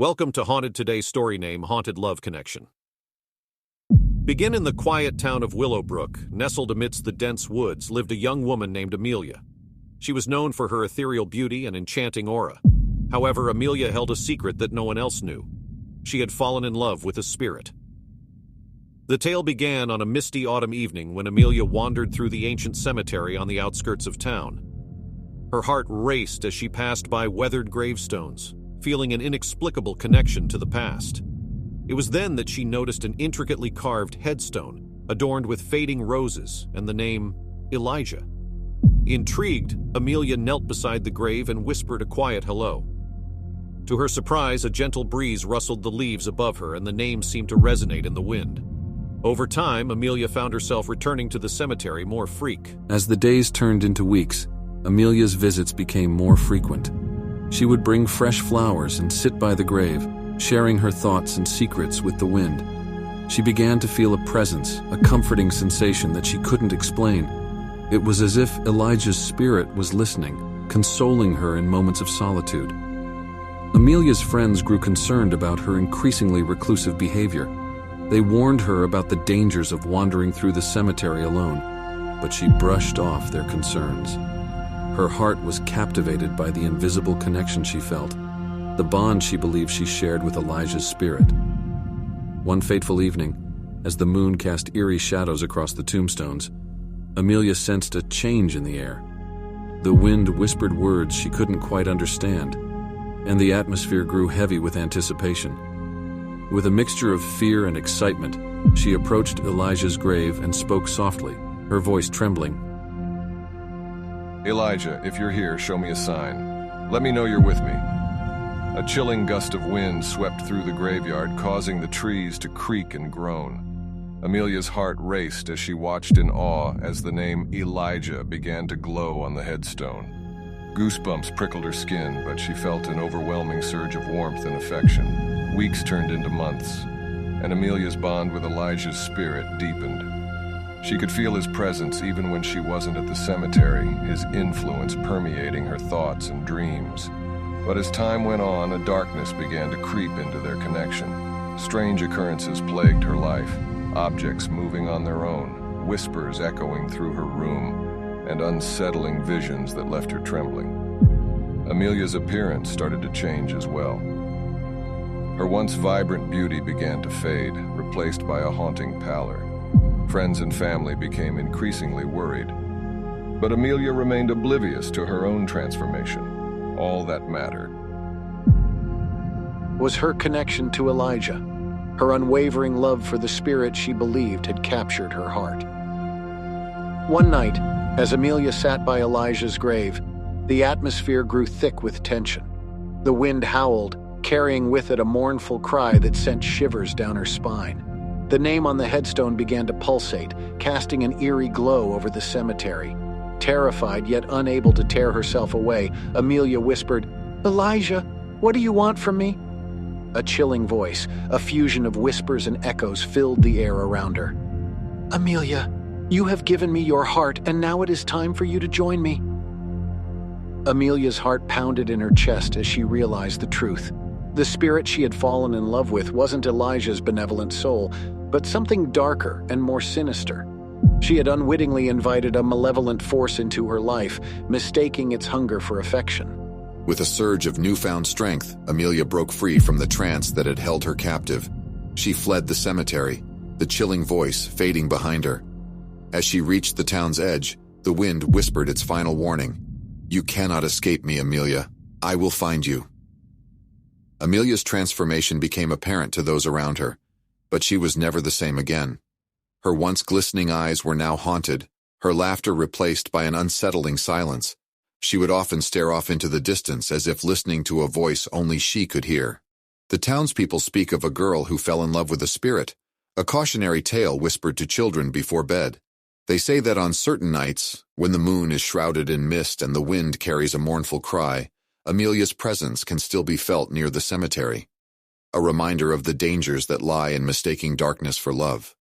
Welcome to Haunted Today's story name, Haunted Love Connection. Begin in the quiet town of Willowbrook, nestled amidst the dense woods, lived a young woman named Amelia. She was known for her ethereal beauty and enchanting aura. However, Amelia held a secret that no one else knew. She had fallen in love with a spirit. The tale began on a misty autumn evening when Amelia wandered through the ancient cemetery on the outskirts of town. Her heart raced as she passed by weathered gravestones, feeling an inexplicable connection to the past. It was then that she noticed an intricately carved headstone, adorned with fading roses, and the name Elijah. Intrigued, Amelia knelt beside the grave and whispered a quiet hello. To her surprise, a gentle breeze rustled the leaves above her, and the name seemed to resonate in the wind. Over time, Amelia found herself returning to the cemetery more frequently. As the days turned into weeks, Amelia's visits became more frequent. She would bring fresh flowers and sit by the grave, sharing her thoughts and secrets with the wind. She began to feel a presence, a comforting sensation that she couldn't explain. It was as if Elijah's spirit was listening, consoling her in moments of solitude. Amelia's friends grew concerned about her increasingly reclusive behavior. They warned her about the dangers of wandering through the cemetery alone, but she brushed off their concerns. Her heart was captivated by the invisible connection she felt, the bond she believed she shared with Elijah's spirit. One fateful evening, as the moon cast eerie shadows across the tombstones, Amelia sensed a change in the air. The wind whispered words she couldn't quite understand, and the atmosphere grew heavy with anticipation. With a mixture of fear and excitement, she approached Elijah's grave and spoke softly, her voice trembling. Elijah, if you're here, show me a sign. Let me know you're with me. A chilling gust of wind swept through the graveyard, causing the trees to creak and groan. Amelia's heart raced as she watched in awe as the name Elijah began to glow on the headstone. Goosebumps prickled her skin, but she felt an overwhelming surge of warmth and affection. Weeks turned into months, and Amelia's bond with Elijah's spirit deepened. She could feel his presence even when she wasn't at the cemetery, his influence permeating her thoughts and dreams. But as time went on, a darkness began to creep into their connection. Strange occurrences plagued her life, objects moving on their own, whispers echoing through her room, and unsettling visions that left her trembling. Amelia's appearance started to change as well. Her once vibrant beauty began to fade, replaced by a haunting pallor. Friends and family became increasingly worried. But Amelia remained oblivious to her own transformation. All that mattered was her connection to Elijah, her unwavering love for the spirit she believed had captured her heart. One night, as Amelia sat by Elijah's grave, the atmosphere grew thick with tension. The wind howled, carrying with it a mournful cry that sent shivers down her spine. The name on the headstone began to pulsate, casting an eerie glow over the cemetery. Terrified yet unable to tear herself away, Amelia whispered, "Elijah, what do you want from me?" A chilling voice, a fusion of whispers and echoes, filled the air around her. "Amelia, you have given me your heart, and now it is time for you to join me." Amelia's heart pounded in her chest as she realized the truth. The spirit she had fallen in love with wasn't Elijah's benevolent soul, but something darker and more sinister. She had unwittingly invited a malevolent force into her life, mistaking its hunger for affection. With a surge of newfound strength, Amelia broke free from the trance that had held her captive. She fled the cemetery, the chilling voice fading behind her. As she reached the town's edge, the wind whispered its final warning. "You cannot escape me, Amelia. I will find you." Amelia's transformation became apparent to those around her, but she was never the same again. Her once glistening eyes were now haunted, her laughter replaced by an unsettling silence. She would often stare off into the distance as if listening to a voice only she could hear. The townspeople speak of a girl who fell in love with a spirit, a cautionary tale whispered to children before bed. They say that on certain nights, when the moon is shrouded in mist and the wind carries a mournful cry, Amelia's presence can still be felt near the cemetery, a reminder of the dangers that lie in mistaking darkness for love.